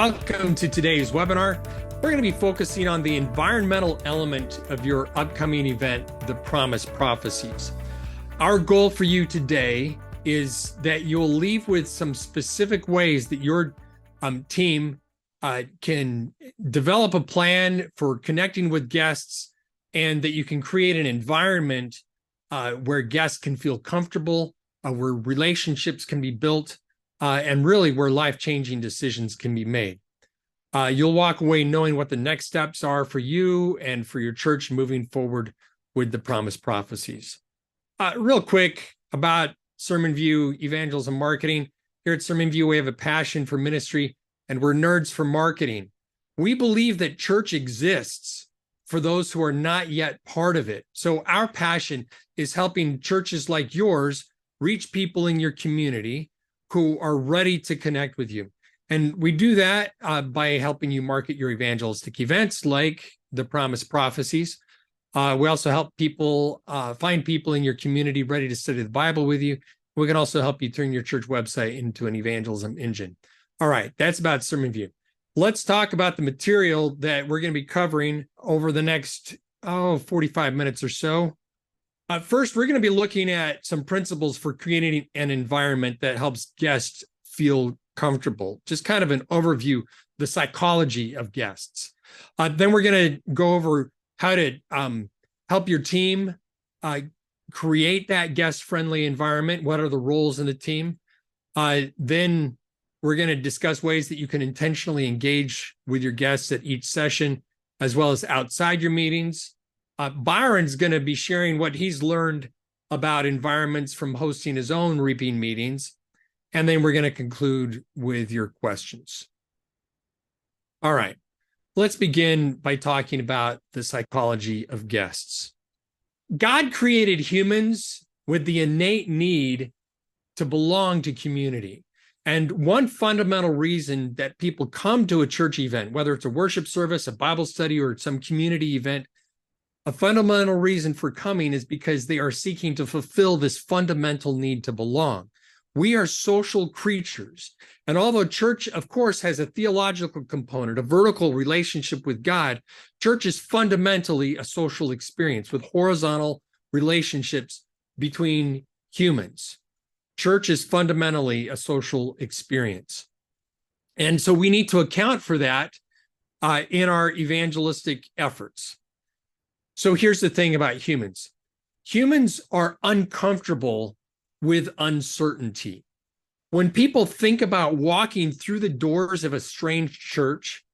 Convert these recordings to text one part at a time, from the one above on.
Welcome to today's webinar. We're going to be focusing on the environmental element of your upcoming event, the Promise Prophecies. Our goal for you today is that you'll leave with some specific ways that your team can develop a plan for connecting with guests, and that you can create an environment where guests can feel comfortable, where relationships can be built, and really where life-changing decisions can be made. You'll walk away knowing what the next steps are for you and for your church moving forward with the Promise Prophecies. Real quick about Sermon View Evangelism Marketing. Here at Sermon View, we have a passion for ministry, and we're nerds for marketing. We believe that church exists for those who are not yet part of it. So our passion is helping churches like yours reach people in your community who are ready to connect with you. And we do that by helping you market your evangelistic events like the Promise Prophecies. We also help people find people in your community ready to study the Bible with you. We can also help you turn your church website into an evangelism engine. All right, that's about Sermon View. Let's talk about the material that we're going to be covering over the next 45 minutes or so. First, we're going to be looking at some principles for creating an environment that helps guests feel comfortable. Just kind of an overview, the psychology of guests. Then we're going to go over how to help your team create that guest-friendly environment. What are the roles in the team? Then we're going to discuss ways that you can intentionally engage with your guests at each session, as well as outside your meetings. Byron's going to be sharing what he's learned about environments from hosting his own reaping meetings. And then we're going to conclude with your questions. All right, let's begin by talking about the psychology of guests. God created humans with the innate need to belong to community. And one fundamental reason that people come to a church event, whether it's a worship service, a Bible study, or some community event, a fundamental reason for coming is because they are seeking to fulfill this fundamental need to belong. We are social creatures. And although church, of course, has a theological component, a vertical relationship with God, church is fundamentally a social experience with horizontal relationships between humans. Church is fundamentally a social experience. And so we need to account for that in our evangelistic efforts. So here's the thing about humans. Humans are uncomfortable with uncertainty. When people think about walking through the doors of a strange church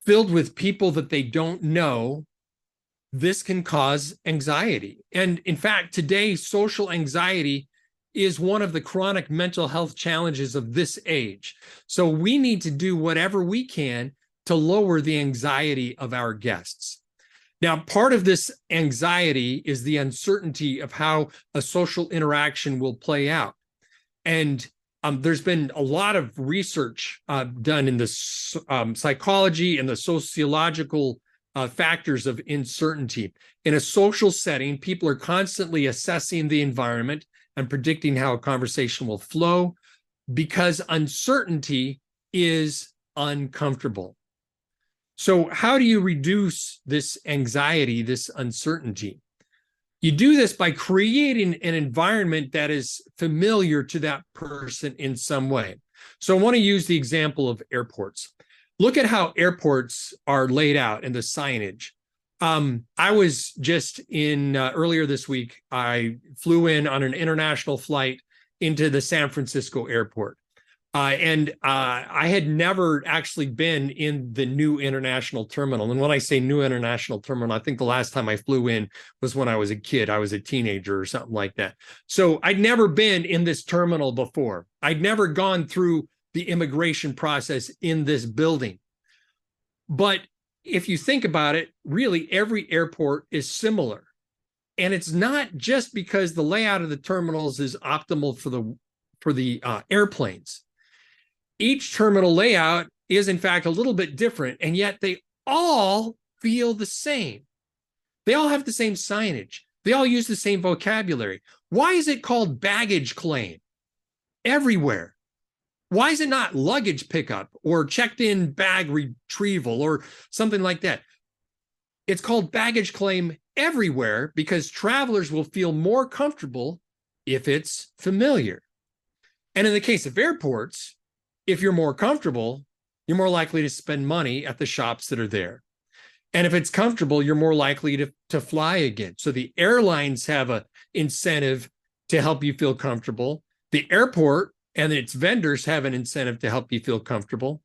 filled with people that they don't know, this can cause anxiety. And in fact, today, social anxiety is one of the chronic mental health challenges of this age. So we need to do whatever we can to lower the anxiety of our guests. Now, part of this anxiety is the uncertainty of how a social interaction will play out. And there's been a lot of research done in the psychology and the sociological factors of uncertainty. In a social setting, people are constantly assessing the environment and predicting how a conversation will flow because uncertainty is uncomfortable. So how do you reduce this anxiety, this uncertainty? You do this by creating an environment that is familiar to that person in some way. So I want to use the example of airports. Look at how airports are laid out in the signage. I was just in earlier this week, I flew in on an international flight into the San Francisco airport. And I had never actually been in the new international terminal. And when I say new international terminal, I think the last time I flew in was when I was a kid. I was a teenager or something like that. So I'd never been in this terminal before. I'd never gone through the immigration process in this building. But if you think about it, really every airport is similar. And it's not just because the layout of the terminals is optimal for the airplanes. Each terminal layout is, in fact, a little bit different, and yet they all feel the same. They all have the same signage. They all use the same vocabulary. Why is it called baggage claim everywhere? Why is it not luggage pickup or checked in bag retrieval or something like that? It's called baggage claim everywhere because travelers will feel more comfortable if it's familiar. And in the case of airports, if you're more comfortable, you're more likely to spend money at the shops that are there. And if it's comfortable, you're more likely to fly again. So the airlines have an incentive to help you feel comfortable. The airport and its vendors have an incentive to help you feel comfortable.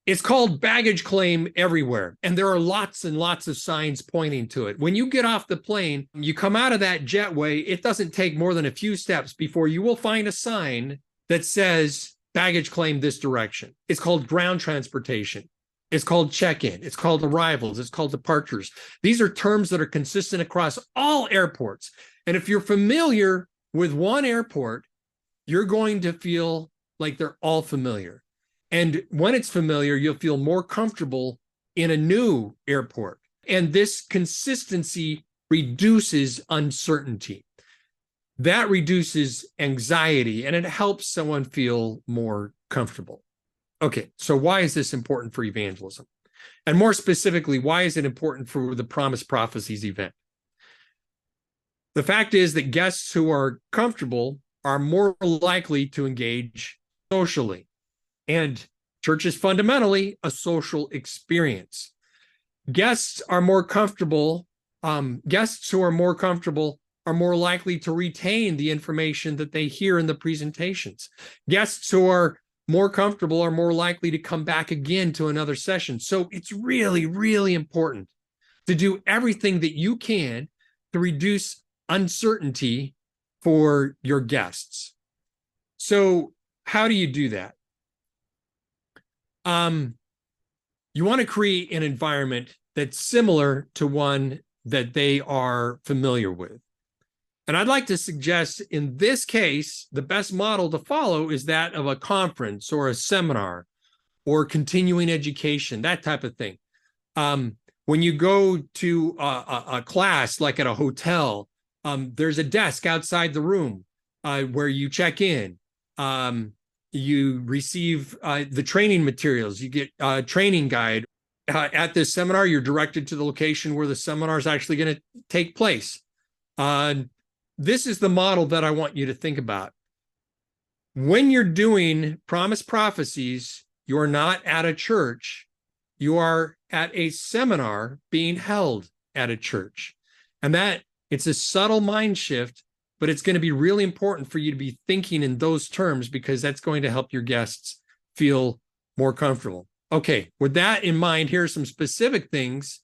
It's called baggage claim everywhere. And there are lots and lots of signs pointing to it. When you get off the plane, you come out of that jetway, it doesn't take more than a few steps before you will find a sign that says baggage claim this direction. It's called ground transportation. It's called check-in. It's called arrivals. It's called departures. These are terms that are consistent across all airports. And if you're familiar with one airport, you're going to feel like they're all familiar. And when it's familiar, you'll feel more comfortable in a new airport. And this consistency reduces uncertainty. That reduces anxiety and it helps someone feel more comfortable. Okay, so why is this important for evangelism? And more specifically, why is it important for the Promise Prophecies event? The fact is that guests who are comfortable are more likely to engage socially. And church is fundamentally a social experience. Guests who are more comfortable are more likely to retain the information that they hear in the presentations. Guests who are more comfortable are more likely to come back again to another session. So it's really, really important to do everything that you can to reduce uncertainty for your guests. So how do you do that? You want to create an environment that's similar to one that they are familiar with. And I'd like to suggest in this case, the best model to follow is that of a conference or a seminar or continuing education, that type of thing. When you go to a class, like at a hotel, there's a desk outside the room where you check in. You receive the training materials. You get a training guide. At this seminar, you're directed to the location where the seminar is actually going to take place. This is the model that I want you to think about. When you're doing Promise Prophecies, you're not at a church. You are at a seminar being held at a church. And that it's a subtle mind shift, but it's going to be really important for you to be thinking in those terms because that's going to help your guests feel more comfortable. Okay, with that in mind, here are some specific things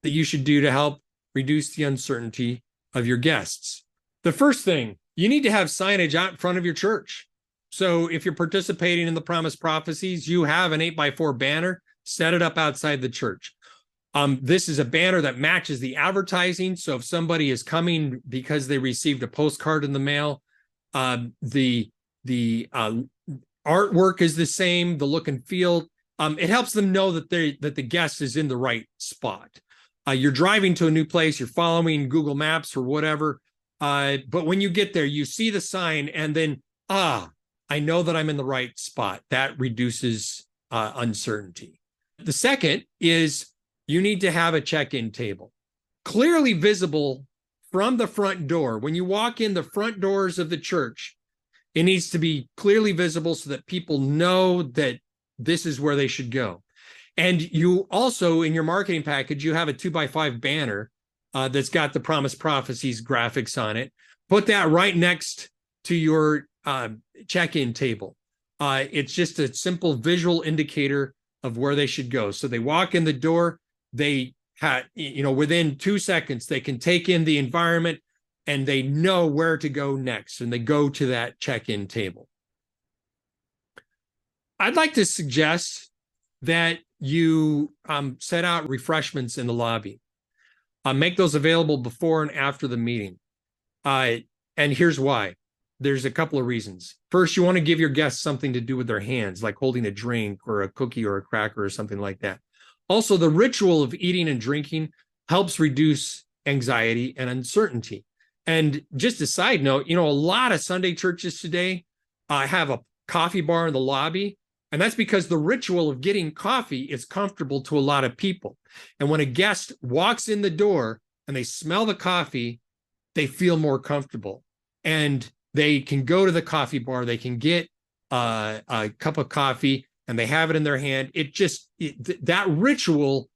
that you should do to help reduce the uncertainty of your guests. The first thing, you need to have signage out in front of your church. So if you're participating in the Promise Prophecies, you have an 8x4 banner, set it up outside the church. This is a banner that matches the advertising. So if somebody is coming because they received a postcard in the mail, the artwork is the same, the look and feel. It helps them know that the guest is in the right spot. You're driving to a new place, you're following Google Maps or whatever. But when you get there, you see the sign and then, I know that I'm in the right spot. That reduces uncertainty. The second is you need to have a check-in table, clearly visible from the front door. When you walk in the front doors of the church, it needs to be clearly visible so that people know that this is where they should go. And you also, in your marketing package, you have a 2x5 banner that's got the Promise Prophecies graphics on it. Put that right next to your check-in table. It's just a simple visual indicator of where they should go. So they walk in the door, they have, within 2 seconds, they can take in the environment and they know where to go next. And they go to that check-in table. I'd like to suggest that you set out refreshments in the lobby. Make those available before and after the meeting. And here's why. There's a couple of reasons. First, you want to give your guests something to do with their hands, like holding a drink or a cookie or a cracker or something like that. Also, the ritual of eating and drinking helps reduce anxiety and uncertainty. And just a side note, a lot of Sunday churches today have coffee bar in the lobby. And that's because the ritual of getting coffee is comfortable to a lot of people. And when a guest walks in the door and they smell the coffee, they feel more comfortable. And they can go to the coffee bar, they can get a cup of coffee, and they have it in their hand. That ritual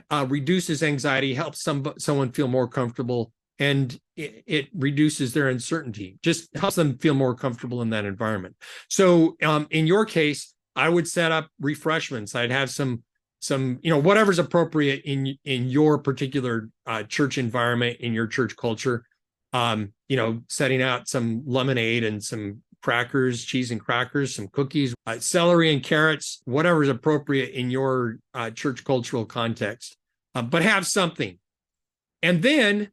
reduces anxiety, helps someone feel more comfortable, and it reduces their uncertainty, just helps them feel more comfortable in that environment. So in your case, I would set up refreshments. I'd have some whatever's appropriate in your particular church environment, in your church culture. Setting out some lemonade and some crackers, cheese and crackers, some cookies, celery and carrots, whatever's appropriate in your church cultural context. But have something. And then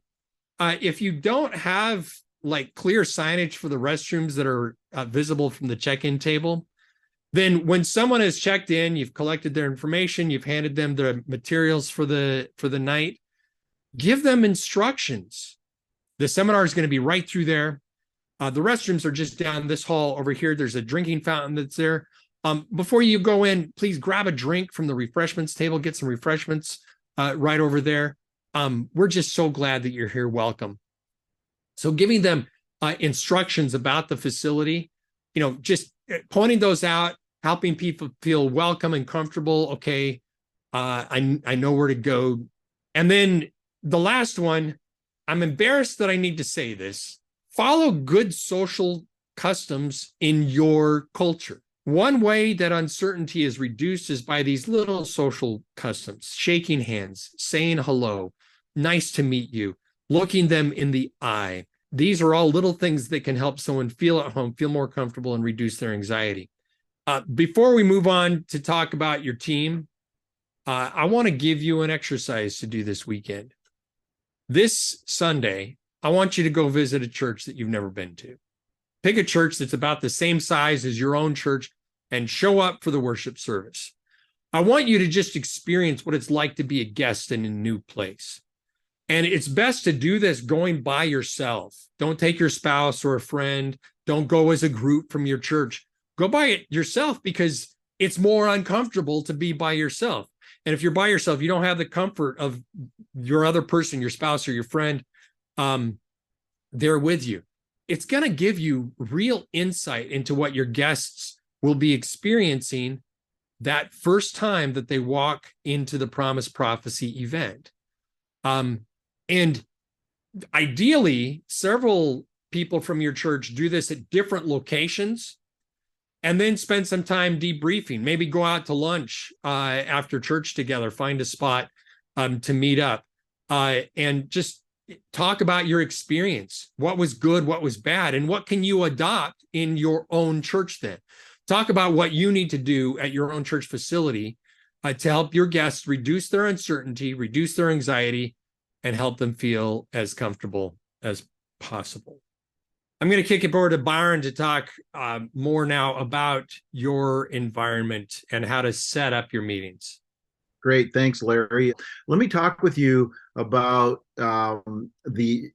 if you don't have like clear signage for the restrooms that are visible from the check-in table, then when someone has checked in, you've collected their information, you've handed them the materials for the night, give them instructions. The seminar is going to be right through there. The restrooms are just down this hall over here. There's a drinking fountain that's there. Before you go in, please grab a drink from the refreshments table, get some refreshments right over there. We're just so glad that you're here. Welcome. So giving them instructions about the facility, just pointing those out, helping people feel welcome and comfortable. Okay, I know where to go. And then the last one, I'm embarrassed that I need to say this. Follow good social customs in your culture. One way that uncertainty is reduced is by these little social customs: shaking hands, saying hello, nice to meet you, looking them in the eye. These are all little things that can help someone feel at home, feel more comfortable, and reduce their anxiety. Before we move on to talk about your team, I want to give you an exercise to do this weekend. This Sunday, I want you to go visit a church that you've never been to. Pick a church that's about the same size as your own church and show up for the worship service. I want you to just experience what it's like to be a guest in a new place. And it's best to do this going by yourself. Don't take your spouse or a friend. Don't go as a group from your church. Go by it yourself, because it's more uncomfortable to be by yourself. And if you're by yourself, you don't have the comfort of your other person, your spouse or your friend, there with you. It's going to give you real insight into what your guests will be experiencing that first time that they walk into the Promise Prophecy event. And ideally, several people from your church do this at different locations, and then spend some time debriefing. Maybe go out to lunch after church together, find a spot to meet up, and just talk about your experience. What was good, what was bad, and what can you adopt in your own church then? Talk about what you need to do at your own church facility to help your guests reduce their uncertainty, reduce their anxiety, and help them feel as comfortable as possible. I'm going to kick it over to Byron to talk more now about your environment and how to set up your meetings. Great. Thanks, Larry. Let me talk with you about the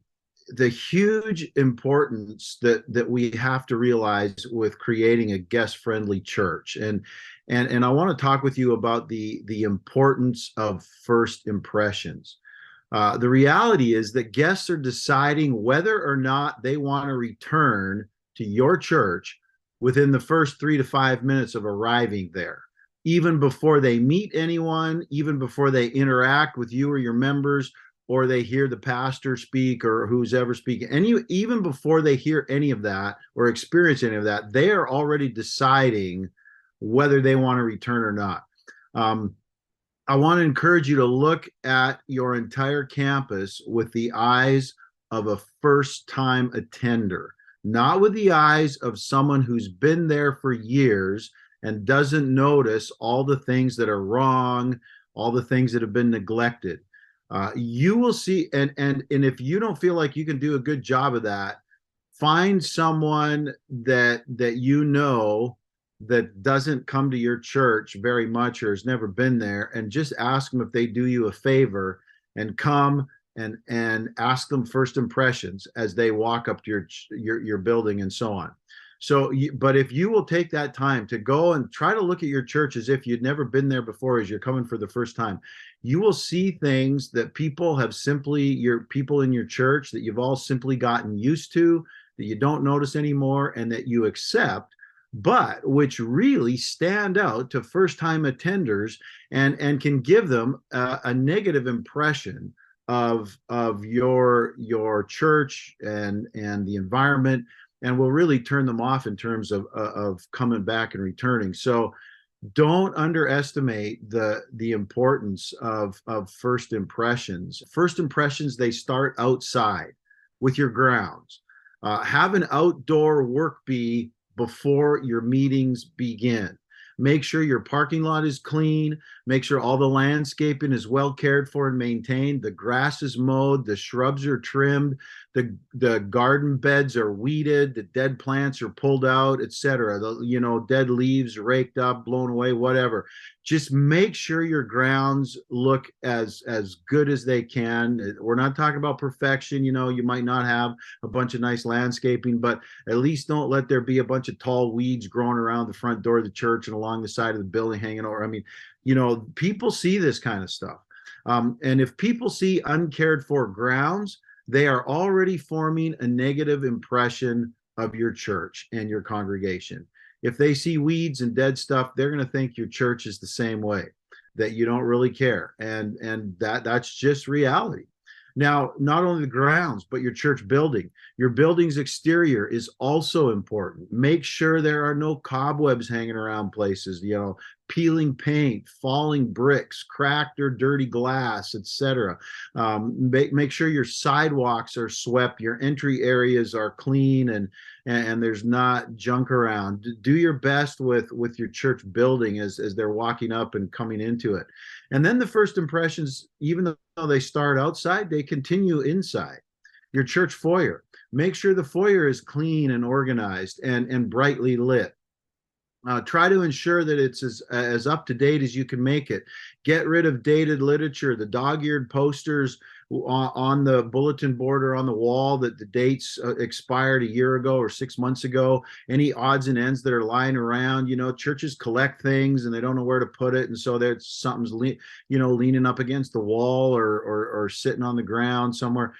huge importance that we have to realize with creating a guest-friendly church. And I want to talk with you about the importance of first impressions. The reality is that guests are deciding whether or not they want to return to your church within the first 3 to 5 minutes of arriving there, even before they meet anyone, even before they interact with you or your members, or they hear the pastor speak or who's ever speaking. And even before they hear any of that or experience any of that, they are already deciding whether they want to return or not. I want to encourage you to look at your entire campus with the eyes of a first-time attender, not with the eyes of someone who's been there for years and doesn't notice all the things that are wrong, all the things that have been neglected. You will see, and if you don't feel like you can do a good job of that, find someone that you know that doesn't come to your church very much or has never been there, and just ask them if they do you a favor and come and ask them first impressions as they walk up to your building and so on. But if you will take that time to go and try to look at your church as if you'd never been there before, as you're coming for the first time, you will see things that your people in your church that you've all simply gotten used to, that you don't notice anymore, and that you accept, but which really stand out to first time attenders and can give them a negative impression of your church and the environment, and will really turn them off in terms of coming back and returning. So don't underestimate the importance of first impressions. First impressions, they start outside with your grounds. Have an outdoor work bee before your meetings begin. Make sure your parking lot is clean. Make sure all the landscaping is well cared for and maintained. The grass is mowed. The shrubs are trimmed. The garden beds are weeded. The dead plants are pulled out, etc. Dead leaves raked up, blown away, whatever. Just make sure your grounds look as good as they can. We're not talking about perfection. You might not have a bunch of nice landscaping, but at least don't let there be a bunch of tall weeds growing around the front door of the church and along the side of the building hanging over. I mean, people see this kind of stuff. And if people see uncared for grounds, they are already forming a negative impression of your church and your congregation. If they see weeds and dead stuff, they're going to think your church is the same way, that you don't really care. And that's just reality. Now, not only the grounds, but your church building. Your building's exterior is also important. Make sure there are no cobwebs hanging around places, peeling paint, falling bricks, cracked or dirty glass, etc. Make sure your sidewalks are swept, your entry areas are clean, and there's not junk around. Do your best with your church building as they're walking up and coming into it. And then the first impressions, even though they start outside, they continue inside. Your church foyer. Make sure the foyer is clean and organized and brightly lit. Try to ensure that it's as up to date as you can make it. Get rid of dated literature, the dog-eared posters on the bulletin board or on the wall that the dates expired a year ago or 6 months ago. Any odds and ends that are lying around. Churches collect things and they don't know where to put it, and so there's something's leaning up against the wall or sitting on the ground somewhere.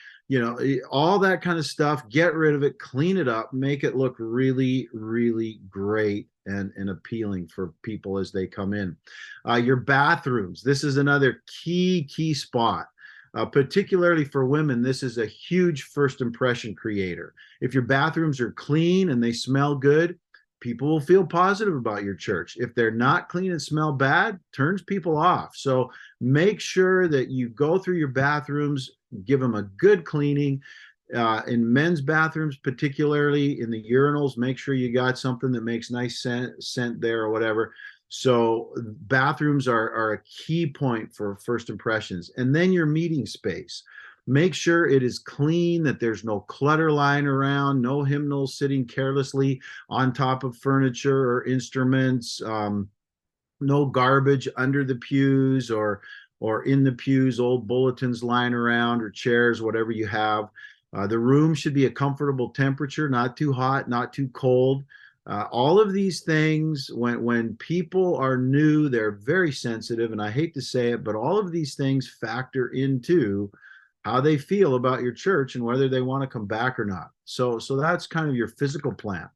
All that kind of stuff. Get rid of it, clean it up, make it look really, really great and appealing for people as they come in. Your bathrooms. This is another key spot. Particularly for women, this is a huge first impression creator. If your bathrooms are clean and they smell good, people will feel positive about your church. If they're not clean and smell bad, turns people off. So make sure that you go through your bathrooms, give them a good cleaning. In men's bathrooms, particularly in the urinals, make sure you got something that makes nice scent there or whatever. So bathrooms are a key point for first impressions. And then your meeting space. Make sure it is clean, that there's no clutter lying around, no hymnals sitting carelessly on top of furniture or instruments, no garbage under the pews or in the pews, old bulletins lying around or chairs, whatever you have. The room should be a comfortable temperature, not too hot, not too cold. All of these things, when people are new, they're very sensitive, and I hate to say it, but all of these things factor into how they feel about your church and whether they want to come back or not. So that's kind of your physical plan.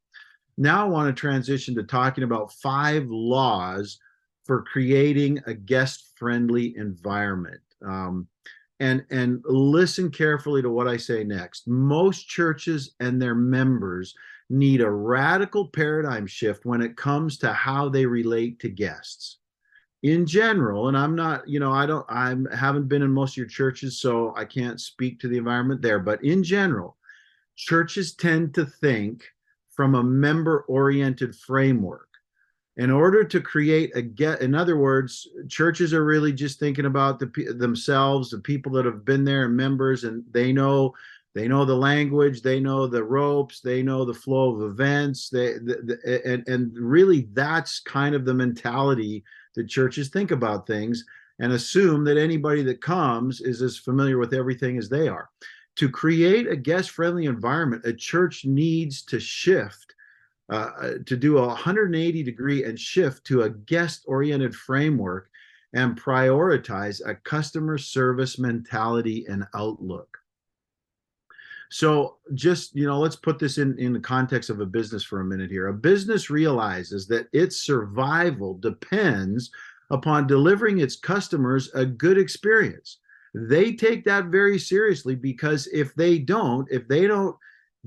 Now I want to transition to talking about 5 laws for creating a guest-friendly environment. And listen carefully to what I say next. Most churches and their members need a radical paradigm shift when it comes to how they relate to guests. In general, and I'm not, I haven't been in most of your churches, so I can't speak to the environment there, but in general, churches tend to think from a member-oriented framework. In order to create in other words, churches are really just thinking about themselves, the people that have been there and members, and they know the language, they know the ropes, they know the flow of events, and really that's kind of the mentality that churches think about things, and assume that anybody that comes is as familiar with everything as they are. To create a guest-friendly environment, a church needs to shift to do a 180-degree and shift to a guest-oriented framework and prioritize a customer service mentality and outlook. So just, let's put this in the context of a business for a minute here. A business realizes that its survival depends upon delivering its customers a good experience. They take that very seriously, because if they don't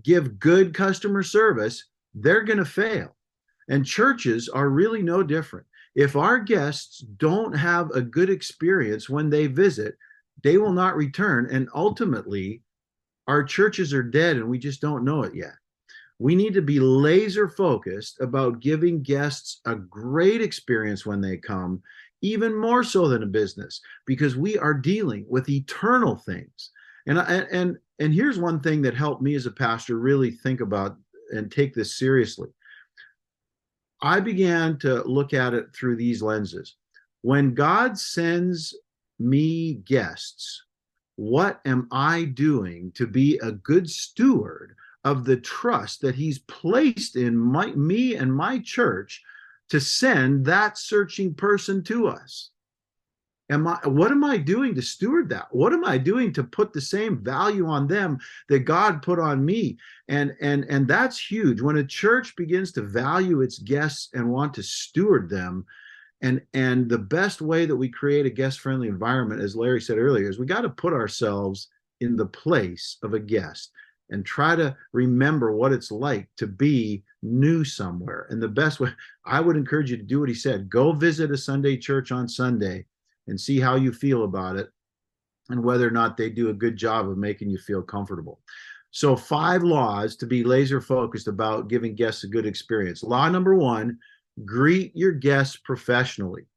give good customer service, they're going to fail. And churches are really no different. If our guests don't have a good experience when they visit, they will not return. And ultimately, our churches are dead and we just don't know it yet. We need to be laser focused about giving guests a great experience when they come, even more so than a business, because we are dealing with eternal things. And here's one thing that helped me as a pastor really think about and take this seriously. I began to look at it through these lenses. When God sends me guests, what am I doing to be a good steward of the trust that he's placed in me and my church to send that searching person to us? What am I doing to steward that? What am I doing to put the same value on them that God put on me? And that's huge. When a church begins to value its guests and want to steward them, and the best way that we create a guest-friendly environment, as Larry said earlier, is we got to put ourselves in the place of a guest and try to remember what it's like to be new somewhere. And the best way, I would encourage you to do what he said. Go visit a Sunday church on Sunday and see how you feel about it and whether or not they do a good job of making you feel comfortable. So 5 laws to be laser focused about giving guests a good experience. Law number 1, greet your guests professionally.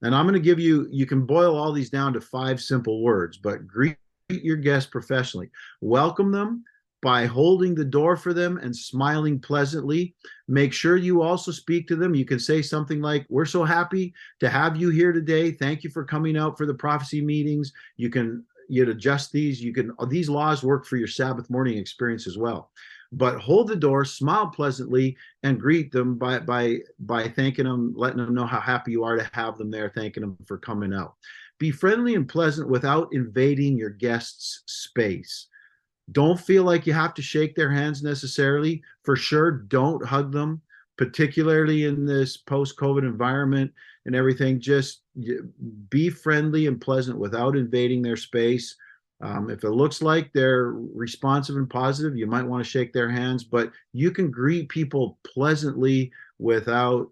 And I'm going to give you can boil all these down to 5 simple words, but greet your guests professionally. Welcome them by holding the door for them and smiling pleasantly. Make sure you also speak to them. You can say something like, "We're so happy to have you here today. Thank you for coming out for the prophecy meetings." You can adjust these. These laws work for your Sabbath morning experience as well. But hold the door, smile pleasantly, and greet them by thanking them, letting them know how happy you are to have them there, thanking them for coming out. Be friendly and pleasant without invading your guests' space. Don't feel like you have to shake their hands necessarily. For sure, don't hug them, particularly in this post-COVID environment and everything. Just be friendly and pleasant without invading their space. If it looks like they're responsive and positive, you might want to shake their hands, but you can greet people pleasantly without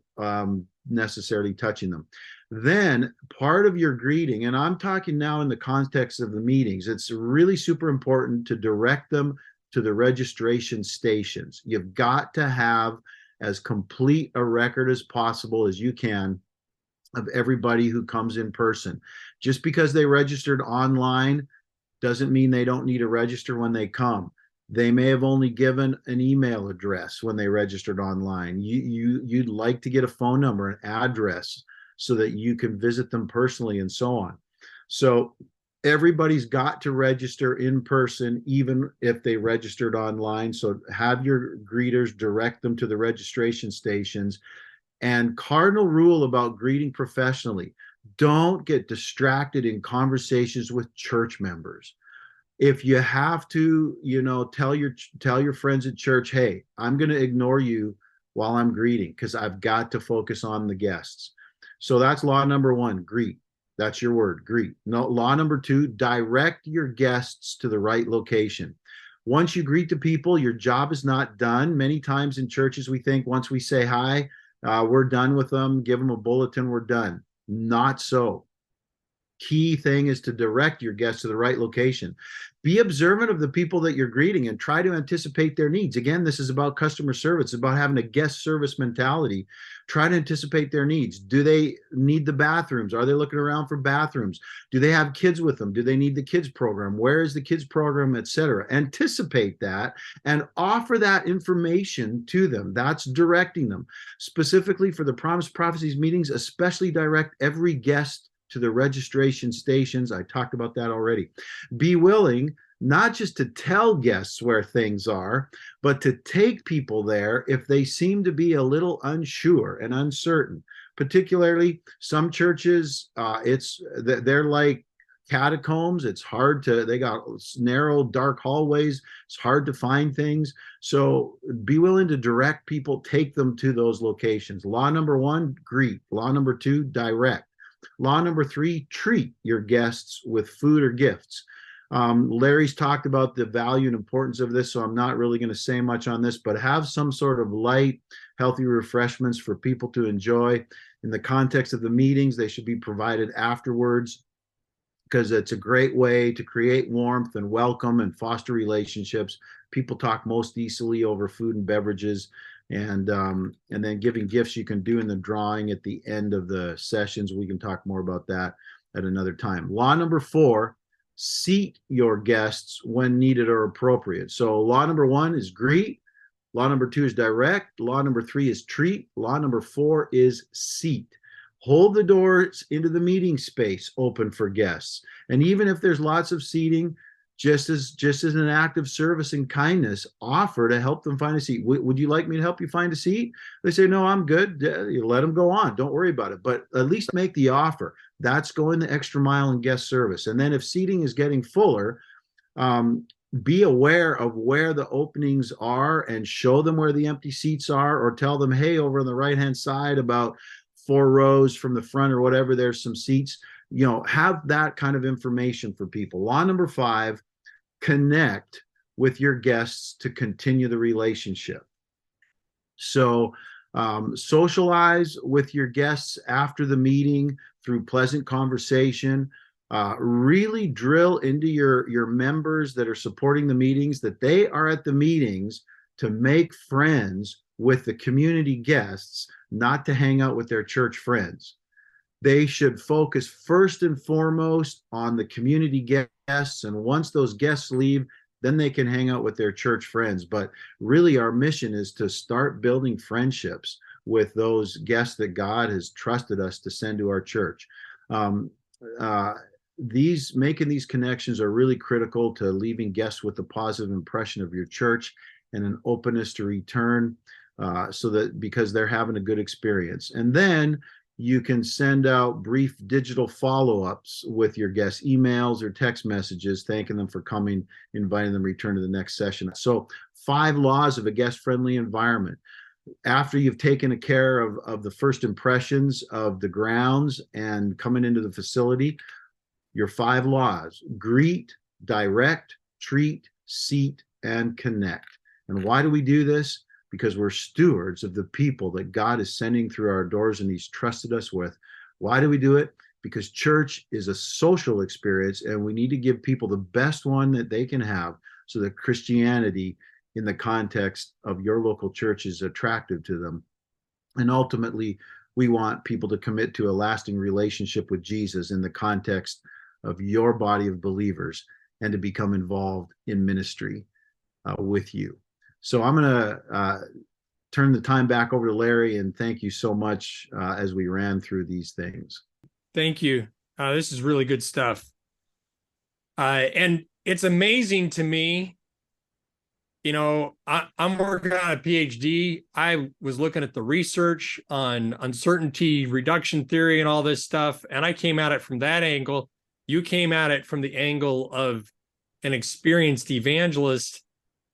necessarily touching them. Then part of your greeting, and I'm talking now in the context of the meetings, it's really super important to direct them to the registration stations. You've got to have as complete a record as possible as you can of everybody who comes in person. Just because they registered online doesn't mean they don't need to register when they come. They may have only given an email address when they registered online. You'd like to get a phone number, an address, so that you can visit them personally and so on. So everybody's got to register in person, even if they registered online. So have your greeters direct them to the registration stations. And cardinal rule about greeting professionally: don't get distracted in conversations with church members. If you have to, tell your friends at church, "Hey, I'm going to ignore you while I'm greeting because I've got to focus on the guests." So that's law number 1, greet. That's your word, greet. No, law number 2, direct your guests to the right location. Once you greet the people, your job is not done. Many times in churches, we think once we say hi, we're done with them, give them a bulletin, we're done. Not so. Key thing is to direct your guests to the right location. Be observant of the people that you're greeting and try to anticipate their needs. Again, this is about customer service. It's about having a guest service mentality. Try to anticipate their needs. Do they need the bathrooms? Are they looking around for bathrooms? Do they have kids with them? Do they need the kids program? Where is the kids program, etc.? Anticipate that and offer that information to them. That's directing them. Specifically for the Promise Prophecies meetings, especially direct every guest to the registration stations. I talked about that already. Be willing, not just to tell guests where things are, but to take people there if they seem to be a little unsure and uncertain. Particularly, some churches, they're like catacombs. It's hard to, they got narrow, dark hallways. It's hard to find things. So be willing to direct people, take them to those locations. Law number one, greet. Law number two, direct. Law number three, treat your guests with food or gifts. Larry's talked about the value and importance of this, so I'm not really going to say much on this, but have some sort of light, healthy refreshments for people to enjoy. In the context of the meetings, they should be provided afterwards, because it's a great way to create warmth and welcome and foster relationships. People talk most easily over food and beverages, and then giving gifts you can do in the drawing at the end of the sessions. We can talk more about that at another time. Law number four, seat your guests when needed or appropriate. So law number one is greet. Law number two is direct. Law number three is treat. Law number four is seat. Hold the doors into the meeting space open for guests. And even if there's lots of seating, just as an act of service and kindness, offer to help them find a seat. Would you like me to help you find a seat? They say, no, I'm good. You let them go on. Don't worry about it. But at least make the offer. That's going the extra mile in guest service. And then if seating is getting fuller, be aware of where the openings are and show them where the empty seats are, or tell them, hey, over on the right-hand side, about 4 rows from the front or whatever, there's some seats. Have that kind of information for people. Law number five, connect with your guests to continue the relationship. So socialize with your guests after the meeting through pleasant conversation. Really drill into your members that are supporting the meetings that they are at the meetings to make friends with the community guests, not to hang out with their church friends. They should focus first and foremost on the community guests, and once those guests leave, then they can hang out with their church friends. But really, our mission is to start building friendships with those guests that God has trusted us to send to our church. Making these connections are really critical to leaving guests with a positive impression of your church and an openness to return, because they're having a good experience. And then you can send out brief digital follow-ups with your guests, emails or text messages, thanking them for coming, inviting them to return to the next session. So 5 laws of a guest-friendly environment. After you've taken care of the first impressions of the grounds and coming into the facility, your 5 laws: greet, direct, treat, seat, and connect. And why do we do this? Because we're stewards of the people that God is sending through our doors and he's trusted us with. Why do we do it? Because church is a social experience, and we need to give people the best one that they can have, so that Christianity in the context of your local church is attractive to them. And ultimately, we want people to commit to a lasting relationship with Jesus in the context of your body of believers, and to become involved in ministry with you. So I'm going to turn the time back over to Larry, and thank you so much as we ran through these things. Thank you. This is really good stuff. And it's amazing to me, I'm working on a PhD. I was looking at the research on uncertainty reduction theory and all this stuff, and I came at it from that angle. You came at it from the angle of an experienced evangelist,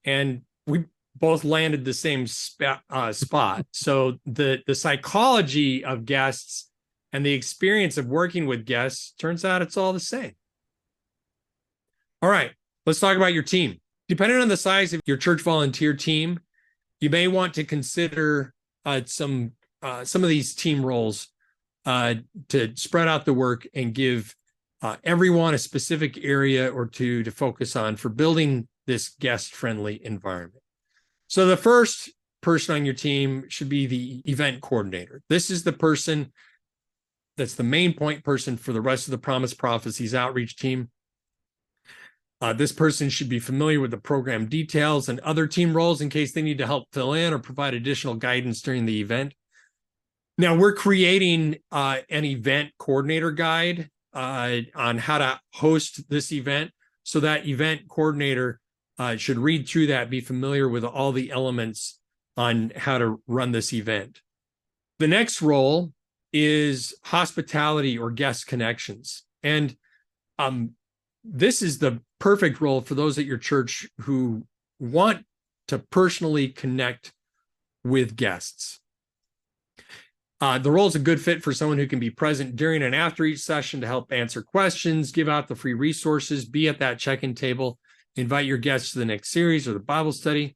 and we both landed the same spot. So the psychology of guests and the experience of working with guests, turns out it's all the same. All right, let's talk about your team. Depending on the size of your church volunteer team, you may want to consider some of these team roles to spread out the work and give everyone a specific area or two to focus on for building this guest-friendly environment. So the first person on your team should be the event coordinator. This is the person that's the main point person for the rest of the Promise Prophecies outreach team. This person should be familiar with the program details and other team roles in case they need to help fill in or provide additional guidance during the event. Now, we're creating an event coordinator guide on how to host this event. So that event coordinator should read through that, be familiar with all the elements on how to run this event. The next role is hospitality or guest connections. And this is the perfect role for those at your church who want to personally connect with guests. The role is a good fit for someone who can be present during and after each session to help answer questions, give out the free resources, be at that check-in table, invite your guests to the next series or the Bible study.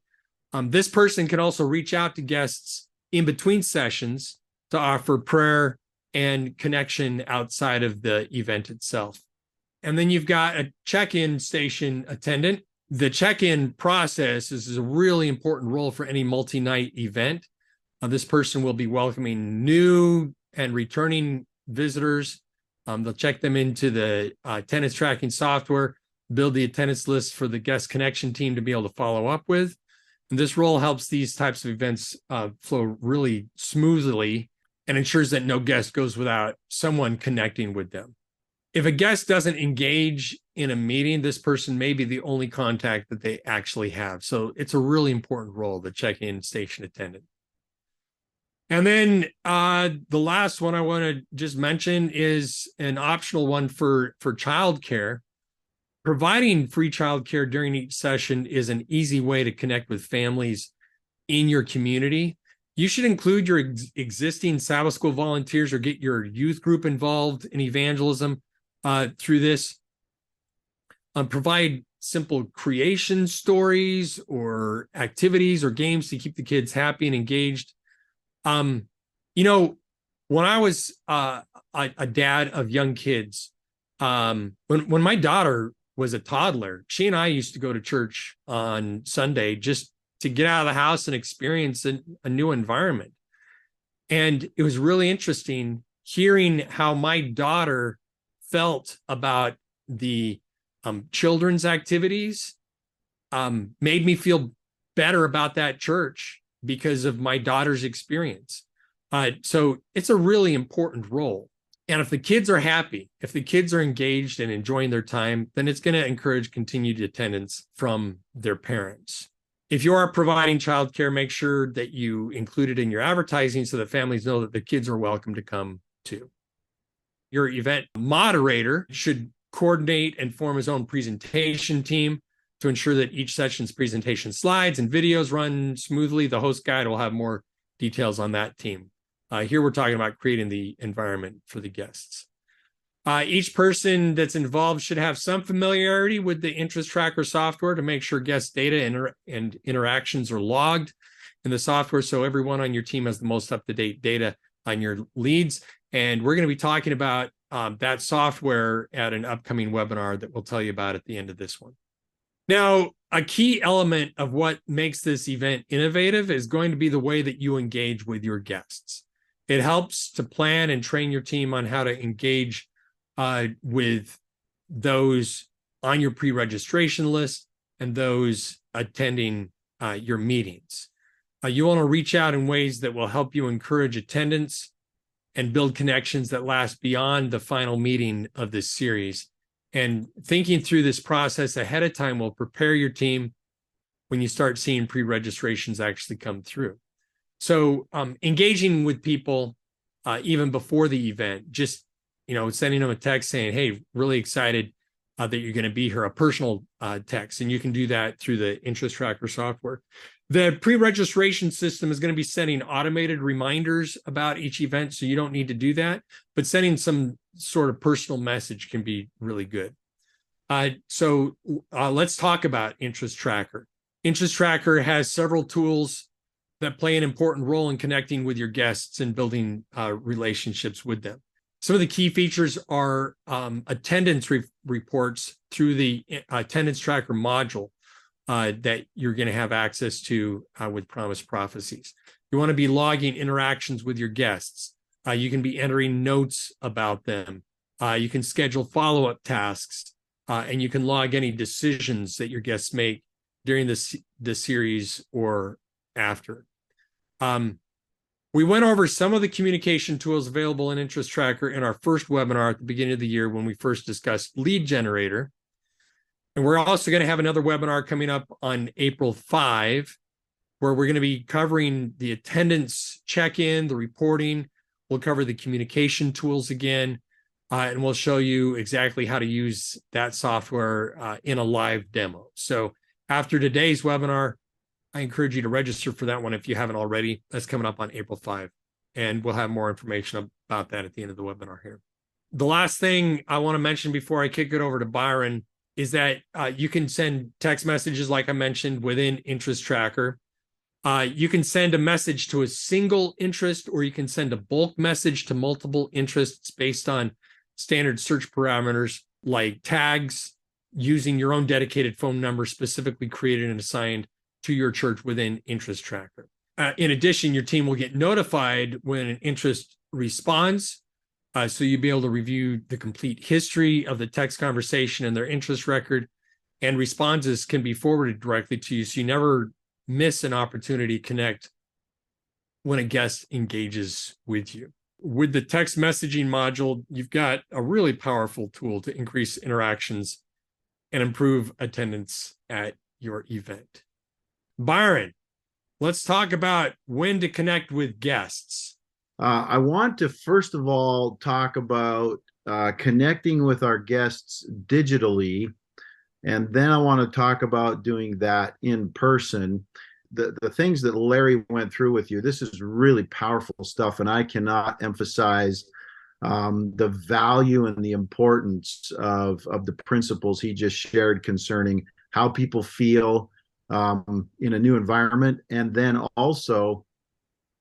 This person can also reach out to guests in between sessions to offer prayer and connection outside of the event itself. And then you've got a check-in station attendant. The check-in process is a really important role for any multi-night event. This person will be welcoming new and returning visitors. They'll check them into the attendance tracking software, build the attendance list for the guest connection team to be able to follow up with. And this role helps these types of events flow really smoothly and ensures that no guest goes without someone connecting with them. If a guest doesn't engage in a meeting, this person may be the only contact that they actually have. So it's a really important role, the check-in station attendant. And then the last one I want to just mention is an optional one for childcare. Providing free childcare during each session is an easy way to connect with families in your community. You should include your existing Sabbath school volunteers or get your youth group involved in evangelism through this. Provide simple creation stories or activities or games to keep the kids happy and engaged. When I was a dad of young kids, when my daughter was a toddler, she and I used to go to church on Sunday just to get out of the house and experience a new environment. And it was really interesting hearing how my daughter felt about the children's activities. Made me feel better about that church because of my daughter's experience. So it's a really important role. And if the kids are happy, if the kids are engaged and enjoying their time, then it's going to encourage continued attendance from their parents. If you are providing childcare, make sure that you include it in your advertising so that families know that the kids are welcome to come too. Your event moderator should coordinate and form his own presentation team to ensure that each session's presentation slides and videos run smoothly. The host guide will have more details on that team. Here we're talking about creating the environment for the guests. Each person that's involved should have some familiarity with the interest tracker software to make sure guest data and interactions are logged in the software so everyone on your team has the most up-to-date data on your leads. And we're going to be talking about that software at an upcoming webinar that we'll tell you about at the end of this one. Now, a key element of what makes this event innovative is going to be the way that you engage with your guests. It helps to plan and train your team on how to engage with those on your pre-registration list and those attending your meetings. You want to reach out in ways that will help you encourage attendance and build connections that last beyond the final meeting of this series. And thinking through this process ahead of time will prepare your team when you start seeing pre-registrations actually come through. So engaging with people even before the event, just sending them a text saying, hey, really excited that you're going to be here, a personal text. And you can do that through the interest tracker software. The pre-registration system is going to be sending automated reminders about each event, so you don't need to do that. But sending some sort of personal message can be really good. So let's talk about Interest Tracker. Interest Tracker has several tools that play an important role in connecting with your guests and building relationships with them. Some of the key features are attendance reports through the attendance tracker module that you're going to have access to with Promise Prophecies. You want to be logging interactions with your guests. You can be entering notes about them. You can schedule follow-up tasks, and you can log any decisions that your guests make during the series or after. We went over some of the communication tools available in Interest Tracker in our first webinar at the beginning of the year when we first discussed Lead Generator. And we're also going to have another webinar coming up on April 5, where we're going to be covering the attendance check-in, the reporting. We'll cover the communication tools again, and we'll show you exactly how to use that software in a live demo. So after today's webinar, I encourage you to register for that one if you haven't already. That's coming up on April 5, and we'll have more information about that at the end of the webinar here. The last thing I want to mention before I kick it over to Byron is that you can send text messages, like I mentioned, within Interest Tracker. You can send a message to a single interest, or you can send a bulk message to multiple interests based on standard search parameters like tags, using your own dedicated phone number specifically created and assigned to your church within Interest Tracker. In addition, your team will get notified when an interest responds. So you'll be able to review the complete history of the text conversation and their interest record, and responses can be forwarded directly to you, so you never miss an opportunity to connect when a guest engages with you. With the text messaging module, you've got a really powerful tool to increase interactions and improve attendance at your event. Byron, let's talk about when to connect with guests. I want to first of all talk about connecting with our guests digitally, and then I want to talk about doing that in person. The things that Larry went through with you, this is really powerful stuff, and I cannot emphasize the value and the importance of the principles he just shared concerning how people feel in a new environment, and then also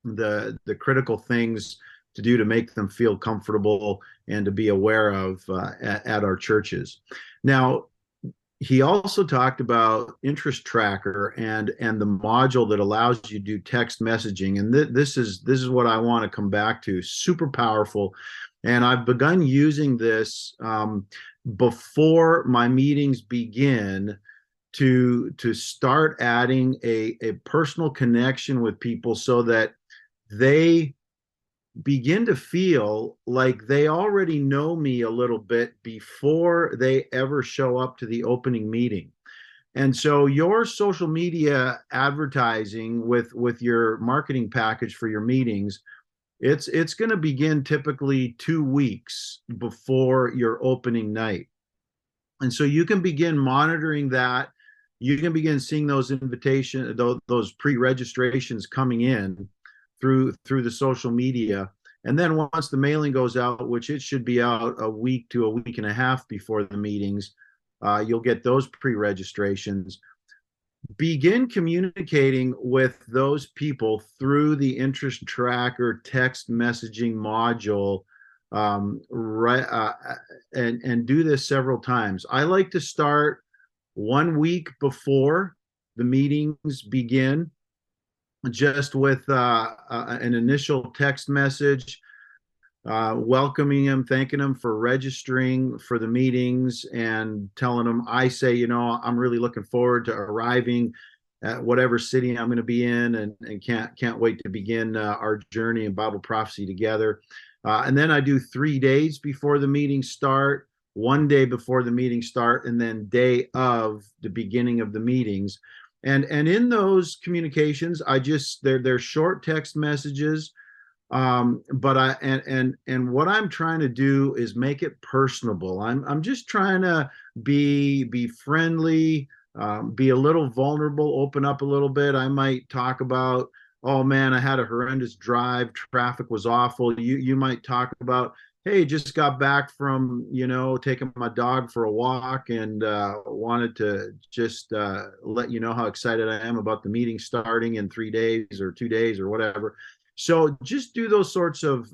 the critical things to do to make them feel comfortable and to be aware of at our churches. Now, he also talked about Interest Tracker and the module that allows you to do text messaging, and this is what I want to come back to. Super powerful, and I've begun using this before my meetings begin to start adding a personal connection with people so that they begin to feel like they already know me a little bit before they ever show up to the opening meeting. And so your social media advertising with your marketing package for your meetings, it's going to begin typically 2 weeks before your opening night. And so you can begin monitoring that. You can begin seeing those invitations, those pre-registrations coming in through the social media. And then once the mailing goes out, which it should be out a week to a week and a half before the meetings, you'll get those pre-registrations. Begin communicating with those people through the Interest Tracker text messaging module, and do this several times. I like to start 1 week before the meetings begin, just with an initial text message, welcoming them, thanking them for registering for the meetings, and telling them, I say, I'm really looking forward to arriving at whatever city I'm going to be in, and can't wait to begin our journey in Bible prophecy together. And then I do 3 days before the meetings start, 1 day before the meetings start, and then day of the beginning of the meetings. And in those communications, they're short text messages, but what I'm trying to do is make it personable. I'm just trying to be friendly, be a little vulnerable, open up a little bit. I might talk about, oh man, I had a horrendous drive, traffic was awful. You might talk about, hey, just got back from, taking my dog for a walk, and wanted to just let you know how excited I am about the meeting starting in 3 days or 2 days or whatever. So just do those sorts of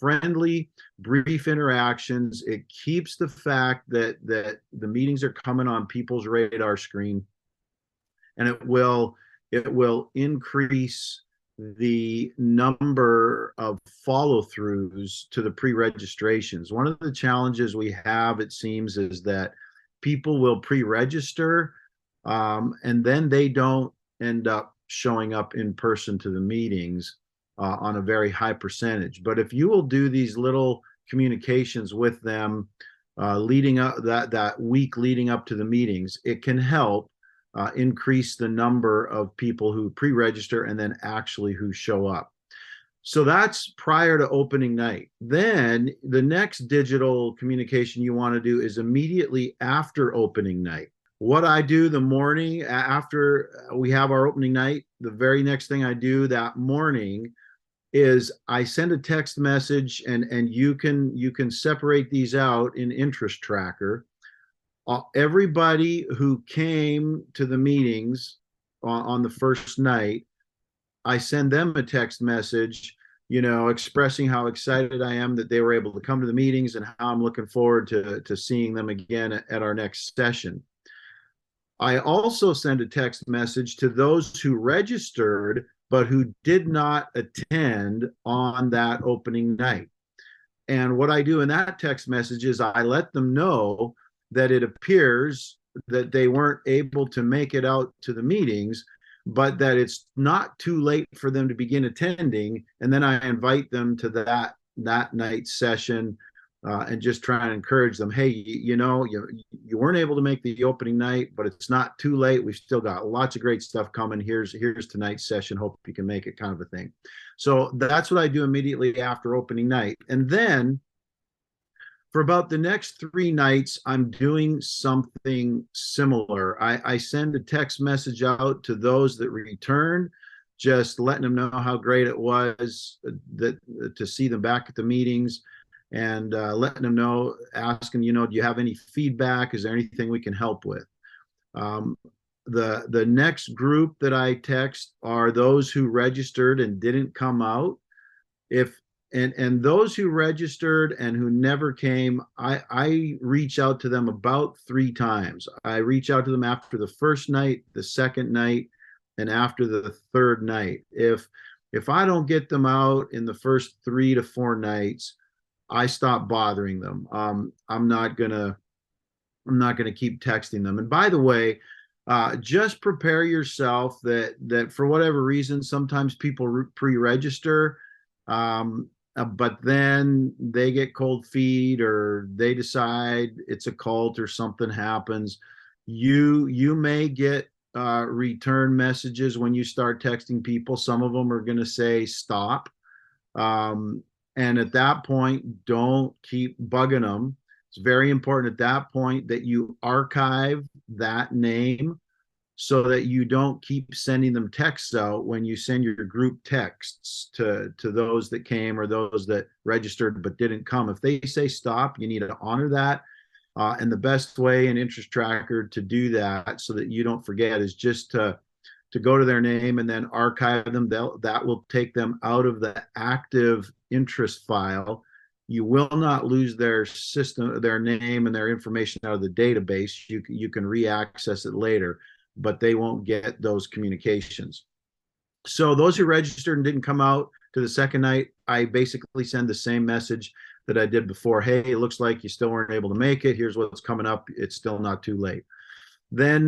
friendly, brief interactions. It keeps the fact that the meetings are coming on people's radar screen, and it will increase the number of follow-throughs to the pre-registrations. One of the challenges we have, it seems, is that people will pre-register, and then they don't end up showing up in person to the meetings on a very high percentage. But if you will do these little communications with them leading up that week leading up to the meetings, it can help increase the number of people who pre-register and then actually who show up. So that's prior to opening night. Then the next digital communication you want to do is immediately after opening night. What I do the morning after we have our opening night, the very next thing I do that morning is I send a text message, and you can separate these out in Interest Tracker. Everybody who came to the meetings on the first night, I send them a text message, expressing how excited I am that they were able to come to the meetings and how I'm looking forward to seeing them again at our next session. I also send a text message to those who registered but who did not attend on that opening night. And what I do in that text message is I let them know that it appears that they weren't able to make it out to the meetings, but that it's not too late for them to begin attending. And then I invite them to that night's session, and just try and encourage them. Hey, you weren't able to make the opening night, but it's not too late. We've still got lots of great stuff coming. Here's tonight's session. Hope you can make it, kind of a thing. So that's what I do immediately after opening night. And then for about the next 3 nights, I'm doing something similar. I send a text message out to those that return, just letting them know how great it was to see them back at the meetings, and letting them know, asking, do you have any feedback? Is there anything we can help with? The next group that I text are those who registered and didn't come out. And those who registered and who never came, I reach out to them about 3 times. I reach out to them after the first night, the second night, and after the third night. If I don't get them out in the first 3 to 4 nights, I stop bothering them. I'm not gonna keep texting them. And by the way, just prepare yourself that for whatever reason, sometimes people pre-register, but then they get cold feet, or they decide it's a cult, or something happens. You may get return messages when you start texting people. Some of them are going to say stop. And at that point, don't keep bugging them. It's very important at that point that you archive that name so that you don't keep sending them texts out when you send your group texts to those that came or those that registered but didn't come. If they say stop, you need to honor that. And the best way in Interest Tracker to do that so that you don't forget is just to go to their name and then archive them. That will take them out of the active interest file. You will not lose their system, their name, and their information out of the database. You can re-access it later, but they won't get those communications. So those who registered and didn't come out to the second night, I basically send the same message that I did before. Hey, it looks like you still weren't able to make it. Here's what's coming up. It's still not too late. Then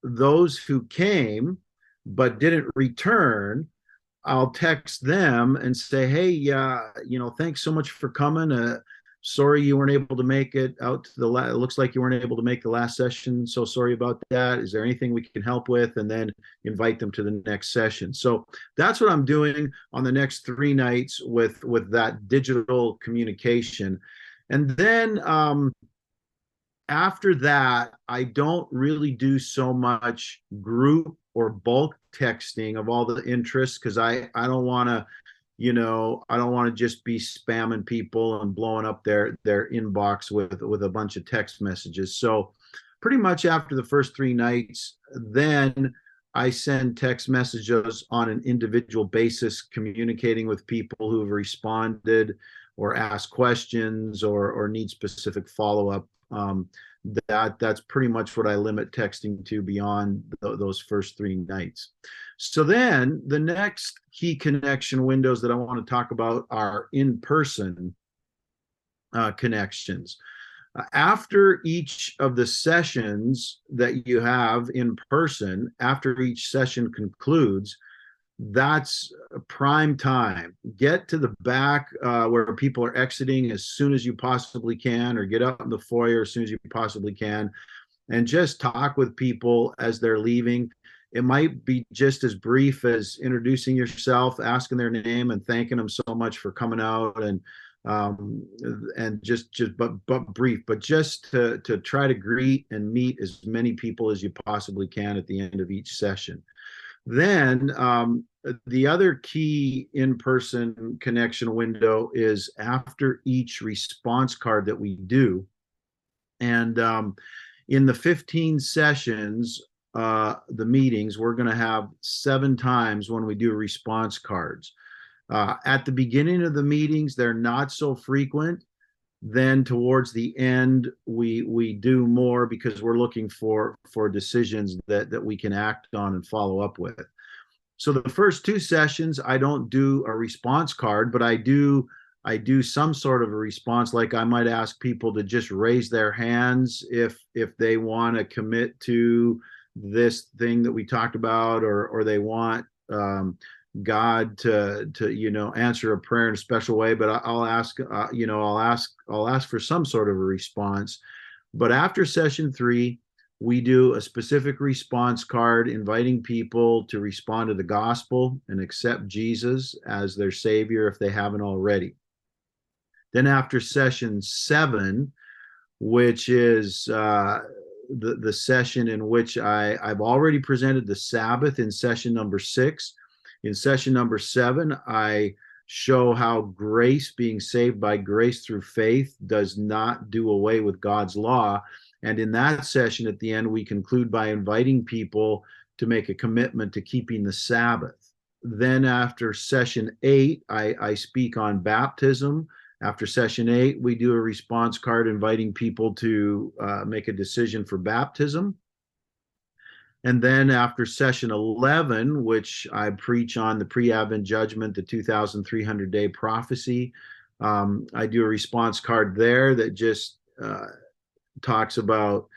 those who came but didn't return, I'll text them and say, hey, thanks so much for coming. Sorry you weren't able to make it out to it looks like you weren't able to make the last session. So sorry about that. Is there anything we can help with? And then invite them to the next session. So that's what I'm doing on the next 3 nights with that digital communication. And then after that, I don't really do so much group or bulk texting of all the interests, because I don't want to, I don't want to just be spamming people and blowing up their inbox with a bunch of text messages. So pretty much after the first 3 nights, then I send text messages on an individual basis, communicating with people who have responded or asked questions or need specific follow-up. That's pretty much what I limit texting to beyond those first 3 nights. So then the next key connection windows that I want to talk about are in-person connections. After each of the sessions that you have in person, after each session concludes, that's prime time. Get to the back where people are exiting as soon as you possibly can, or get up in the foyer as soon as you possibly can, and just talk with people as they're leaving. It might be just as brief as introducing yourself, asking their name, and thanking them so much for coming out, um, and but brief, but just to try to greet and meet as many people as you possibly can at the end of each session. Then the other key in-person connection window is after each response card that we do. And in the 15 sessions, the meetings, we're going to have 7 times when we do response cards. At the beginning of the meetings, they're not so frequent. Then towards the end, we do more because we're looking for decisions that we can act on and follow up with. So the first 2 sessions, I don't do a response card, but I do some sort of a response. Like I might ask people to just raise their hands if they want to commit to this thing that we talked about, or they want God to answer a prayer in a special way. But I'll ask I'll ask for some sort of a response. But after session 3, we do a specific response card inviting people to respond to the gospel and accept Jesus as their Savior if they haven't already. Then after session 7, which is the session in which I've already presented the Sabbath in session number 6. In session number 7, I show how grace, being saved by grace through faith, does not do away with God's law. And in that session at the end, we conclude by inviting people to make a commitment to keeping the Sabbath. Then after session 8, I speak on baptism. After session 8, we do a response card inviting people to make a decision for baptism. And then after session 11, which I preach on the pre-Advent judgment, the 2,300-day prophecy, I do a response card there that just talks about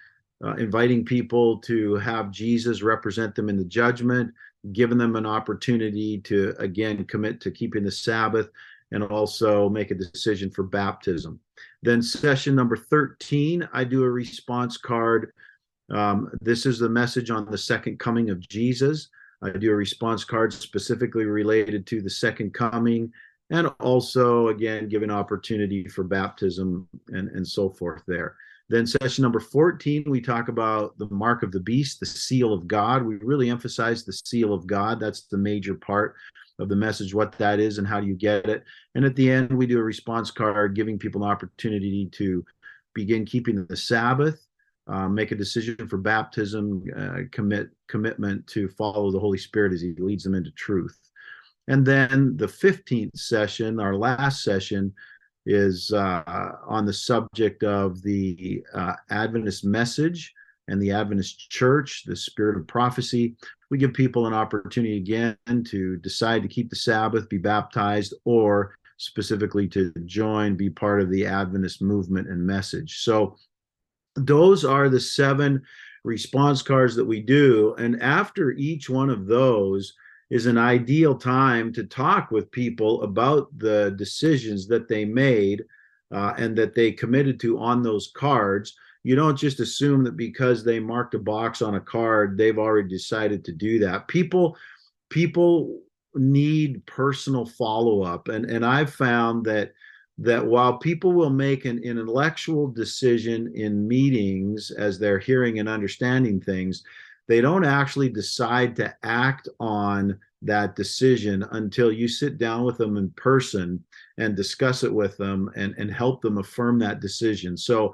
inviting people to have Jesus represent them in the judgment, giving them an opportunity to, again, commit to keeping the Sabbath, and also make a decision for baptism. Then session number 13, I do a response card. This is the message on the second coming of Jesus. I do a response card specifically related to the second coming, and also, again, give an opportunity for baptism and so forth there. Then session number 14, we talk about the mark of the beast, the seal of God. We really emphasize the seal of God. That's the major part of the message, what that is and how do you get it. And at the end, we do a response card giving people an opportunity to begin keeping the Sabbath, make a decision for baptism, commitment to follow the Holy Spirit as he leads them into truth. And then the 15th session, our last session, is on the subject of the Adventist message and the Adventist church, the spirit of prophecy. We give people an opportunity again to decide to keep the Sabbath, be baptized, or specifically to join, be part of the Adventist movement and message. So those are the 7 response cards that we do. And after each one of those is an ideal time to talk with people about the decisions that they made and that they committed to on those cards. You don't just assume that because they marked a box on a card, they've already decided to do that. People need personal follow-up. And I've found that while people will make an intellectual decision in meetings as they're hearing and understanding things, they don't actually decide to act on that decision until you sit down with them in person and discuss it with them and help them affirm that decision. So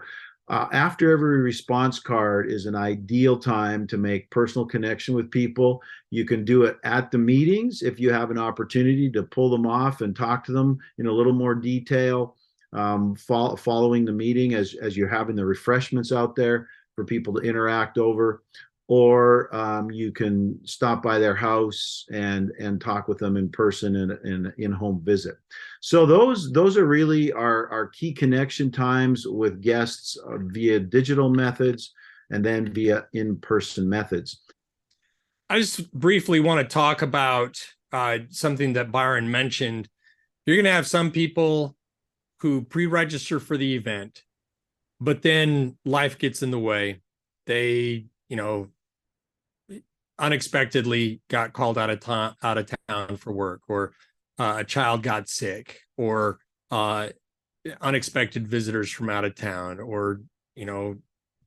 after every response card is an ideal time to make personal connection with people. You can do it at the meetings if you have an opportunity to pull them off and talk to them in a little more detail, following the meeting as you're having the refreshments out there for people to interact over. Or you can stop by their house and talk with them in person in an in-home visit. So those are really our key connection times with guests via digital methods and then via in-person methods. I just briefly want to talk about something that Byron mentioned. You're going to have some people who pre-register for the event, but then life gets in the way. They, unexpectedly got called out of town for work, or a child got sick, or unexpected visitors from out of town, or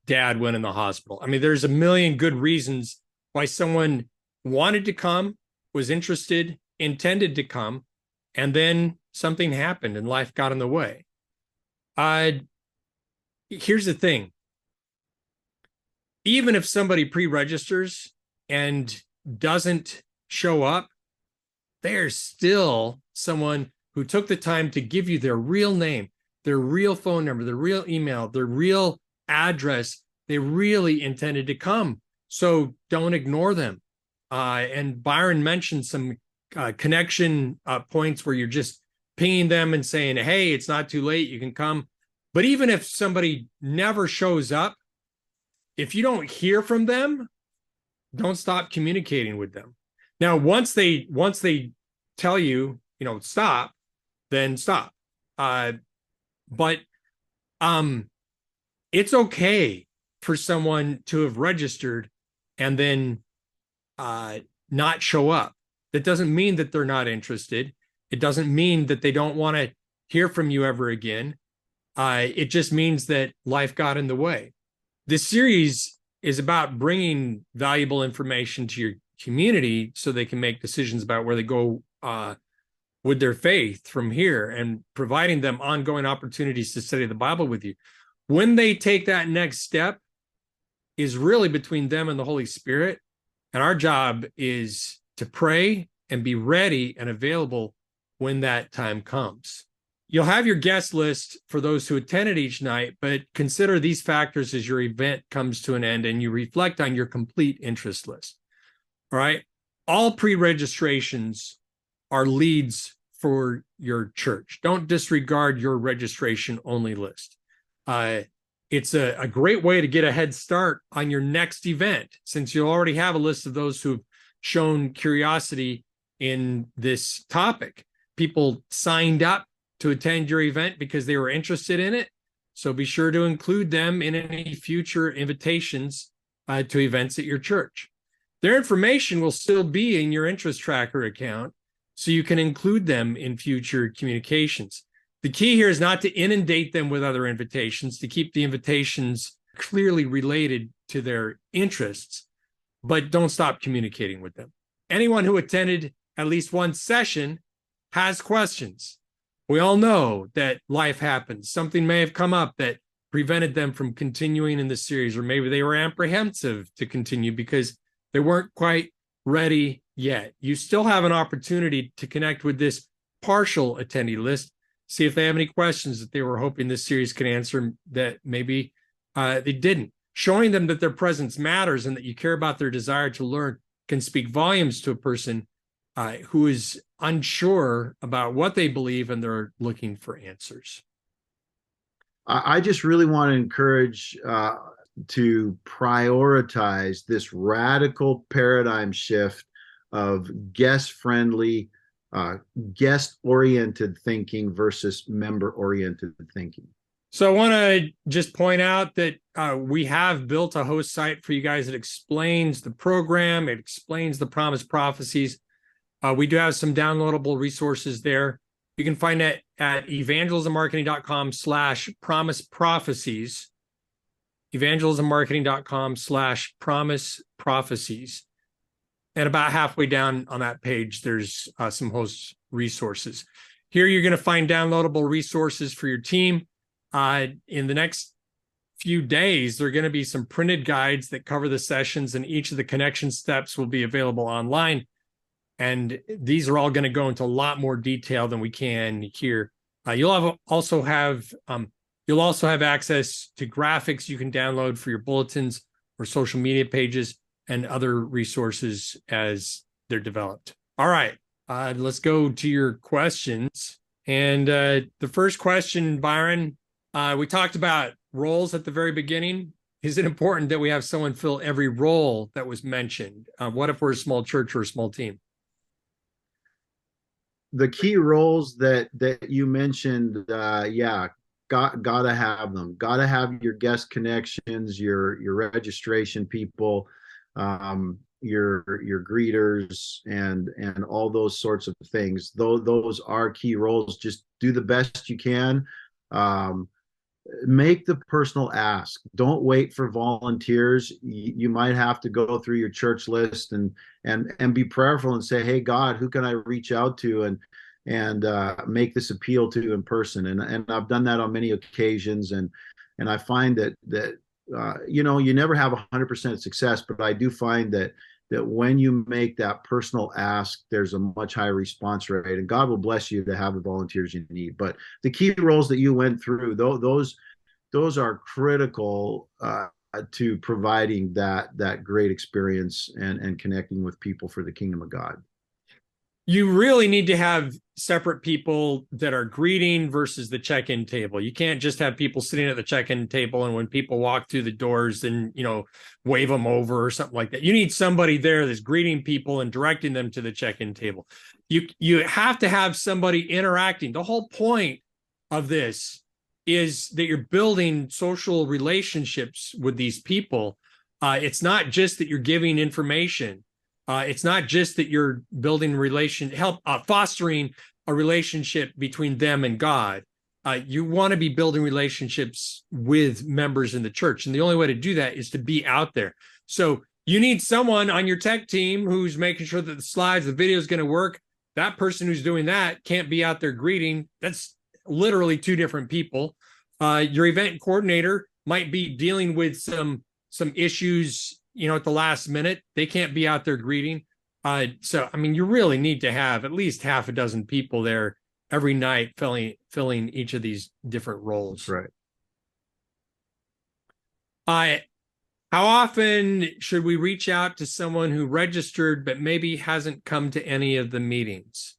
dad went in the hospital. I mean, there's a million good reasons why someone wanted to come, was interested, intended to come, and then something happened and life got in the way. Here's the thing. Even if somebody pre-registers and doesn't show up, there's still someone who took the time to give you their real name, their real phone number, their real email, their real address. They really intended to come. So don't ignore them. And Byron mentioned some connection points where you're just pinging them and saying, hey, it's not too late, you can come. But even if somebody never shows up, if you don't hear from them, don't stop communicating with them. Now, once they tell you, stop, then stop. But it's okay for someone to have registered and then not show up. That doesn't mean that they're not interested. It doesn't mean that they don't want to hear from you ever again. It just means that life got in the way. This series is about bringing valuable information to your community so they can make decisions about where they go with their faith from here, and providing them ongoing opportunities to study the Bible with you. When they take that next step is really between them and the Holy Spirit. And our job is to pray and be ready and available when that time comes. You'll have your guest list for those who attended each night, but consider these factors as your event comes to an end and you reflect on your complete interest list. All right. All pre-registrations are leads for your church. Don't disregard your registration only list. It's a great way to get a head start on your next event, since you already have a list of those who've shown curiosity in this topic. People signed up to attend your event because they were interested in it. So be sure to include them in any future invitations to events at your church. Their information will still be in your interest tracker account, so you can include them in future communications. The key here is not to inundate them with other invitations, to keep the invitations clearly related to their interests, but don't stop communicating with them. Anyone who attended at least one session has questions. We all know that life happens. Something may have come up that prevented them from continuing in the series, or maybe they were apprehensive to continue because they weren't quite ready yet. You still have an opportunity to connect with this partial attendee list, see if they have any questions that they were hoping this series could answer that maybe they didn't. Showing them that their presence matters and that you care about their desire to learn can speak volumes to a person who is unsure about what they believe and they're looking for answers. I just really want to encourage to prioritize this radical paradigm shift of guest-friendly, guest-oriented thinking versus member-oriented thinking. So I want to just point out that we have built a host site for you guys that explains the program. It explains the Promise Prophecies. We do have some downloadable resources there. You can find it at evangelismmarketing.com/promise prophecies, evangelismmarketing.com/promise prophecies. And about halfway down on that page, there's some host resources. Here, you're going to find downloadable resources for your team. In the next few days, there are going to be some printed guides that cover the sessions, and each of the connection steps will be available online. And these are all going to go into a lot more detail than we can here. You'll also have access to graphics you can download for your bulletins or social media pages and other resources as they're developed. All right, let's go to your questions. And the first question, Byron, we talked about roles at the very beginning. Is it important that we have someone fill every role that was mentioned? What if we're a small church or a small team? the key roles that you mentioned, yeah, gotta have them. Gotta have your guest connections, your registration people, your greeters, and all those sorts of things. Those are key roles. Just do the best you can. Um, Make the personal ask. Don't wait for volunteers. You might have to go through your church list and be prayerful and say, hey God, who can I reach out to and make this appeal to in person. And I've done that on many occasions, and I find that you never have 100% success, but I do find that when you make that personal ask, there's a much higher response rate, and God will bless you to have the volunteers you need. But the key roles that you went through, those are critical to providing that great experience and connecting with people for the kingdom of God. You really need to have separate people that are greeting versus the check-in table. You can't just have people sitting at the check-in table, and when people walk through the doors, then, wave them over or something like that. You need somebody there that's greeting people and directing them to the check-in table. You have to have somebody interacting. The whole point of this is that you're building social relationships with these people. It's not just that you're giving information. It's not just that you're building fostering a relationship between them and God. You want to be building relationships with members in the church. And the only way to do that is to be out there. So you need someone on your tech team who's making sure that the slides, the video is going to work. That person who's doing that can't be out there greeting. That's literally two different people. Your event coordinator might be dealing with some issues at the last minute. They can't be out there greeting. You really need to have at least half a dozen people there every night filling each of these different roles. Right. How often should we reach out to someone who registered but maybe hasn't come to any of the meetings?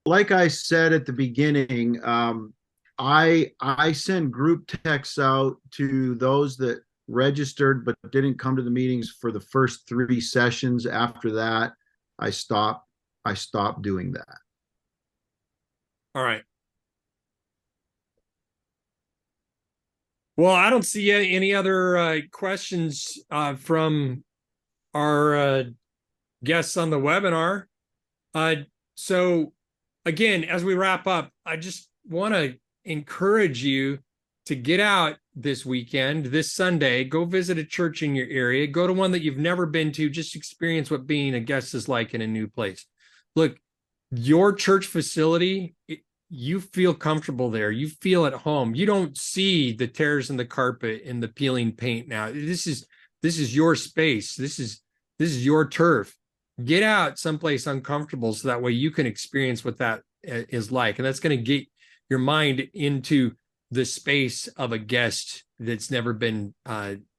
Like I said at the beginning, I send group texts out to those that registered but didn't come to the meetings for the first 3 sessions. After that, I stopped doing that. All right. Well, I don't see any other questions from our guests on the webinar. So again, as we wrap up, I just want to encourage you to get out this weekend, this Sunday, go visit a church in your area, go to one that you've never been to, just experience what being a guest is like in a new place. Look, your church facility, you feel comfortable there. You feel at home. You don't see the tears in the carpet and the peeling paint now. This is your space. This is your turf. Get out someplace uncomfortable so that way you can experience what that is like. And that's going to get your mind into the space of a guest that's never been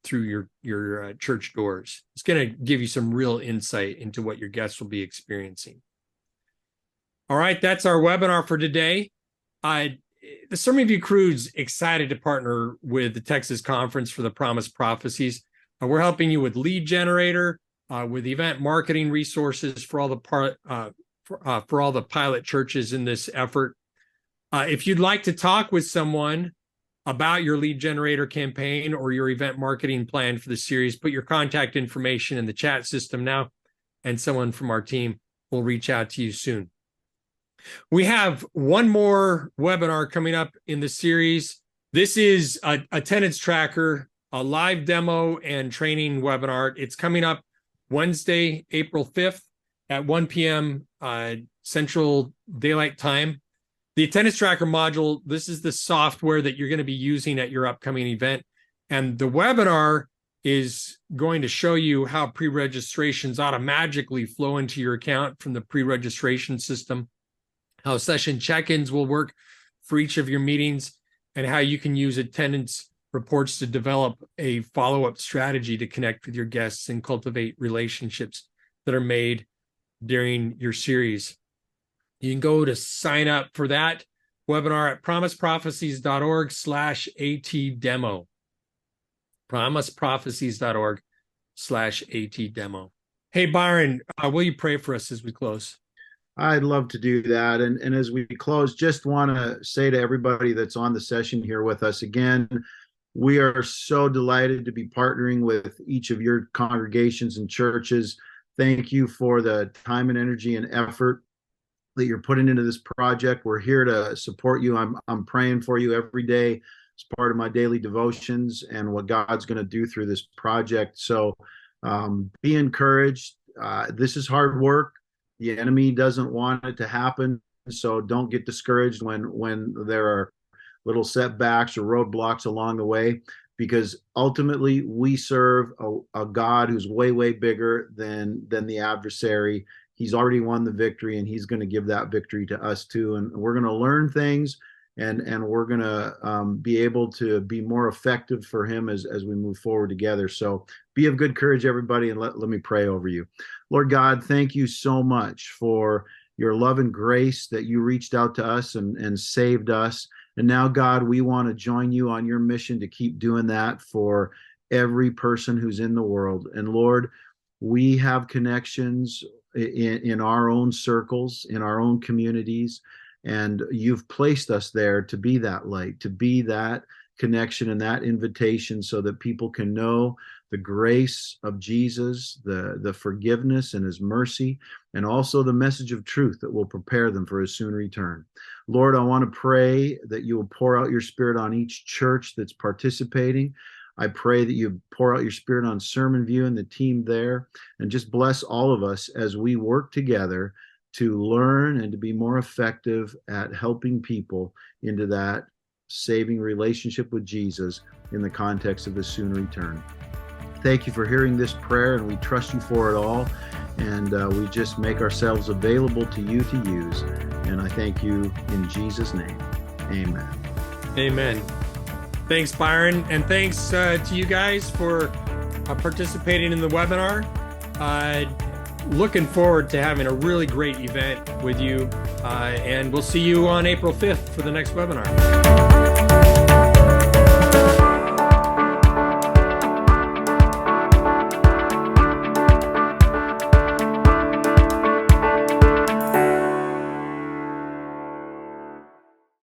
through your church doors. It's going to give you some real insight into what your guests will be experiencing. All right, that's our webinar for today. The Sermon Review Crew's excited to partner with the Texas Conference for the Promise Prophecies. We're helping you with lead generator, with event marketing resources for all the pilot churches in this effort. If you'd like to talk with someone about your lead generator campaign or your event marketing plan for the series, put your contact information in the chat system now, and someone from our team will reach out to you soon. We have one more webinar coming up in the series. This is a attendance tracker, a live demo and training webinar. It's coming up Wednesday, April 5th at 1 p.m. Central Daylight Time. The attendance tracker module, this is the software that you're going to be using at your upcoming event. And the webinar is going to show you how pre-registrations automatically flow into your account from the pre-registration system, how session check-ins will work for each of your meetings, and how you can use attendance reports to develop a follow-up strategy to connect with your guests and cultivate relationships that are made during your series. You can go to sign up for that webinar at promiseprophecies.org/AT-demo. promiseprophecies.org/AT-demo. Hey, Byron, will you pray for us as we close? I'd love to do that. And as we close, just want to say to everybody that's on the session here with us again, we are so delighted to be partnering with each of your congregations and churches. Thank you for the time and energy and effort that you're putting into this project. We're here to support you. I'm praying for you every day as part of my daily devotions and what God's going to do through this project. So be encouraged. This is hard work. The enemy doesn't want it to happen. So don't get discouraged when there are little setbacks or roadblocks along the way, because ultimately we serve a God who's way, way bigger than the adversary. He's already won the victory, and he's going to give that victory to us too. And we're going to learn things, and we're going to be able to be more effective for him as we move forward together. So be of good courage, everybody, and let me pray over you. Lord God, thank you so much for your love and grace that you reached out to us and saved us. And now, God, we want to join you on your mission to keep doing that for every person who's in the world. And Lord, we have connections in our own circles, in our own communities, and you've placed us there to be that light, to be that connection and that invitation so that people can know the grace of Jesus, the forgiveness and his mercy, and also the message of truth that will prepare them for his soon return. Lord, I want to pray that you will pour out your Spirit on each church that's participating. I pray that you pour out your Spirit on Sermon View and the team there, and just bless all of us as we work together to learn and to be more effective at helping people into that saving relationship with Jesus in the context of his soon return. Thank you for hearing this prayer, and we trust you for it all. And we just make ourselves available to you to use. And I thank you in Jesus' name. Amen. Amen. Thanks, Byron. And thanks to you guys for participating in the webinar. Looking forward to having a really great event with you. And we'll see you on April 5th for the next webinar.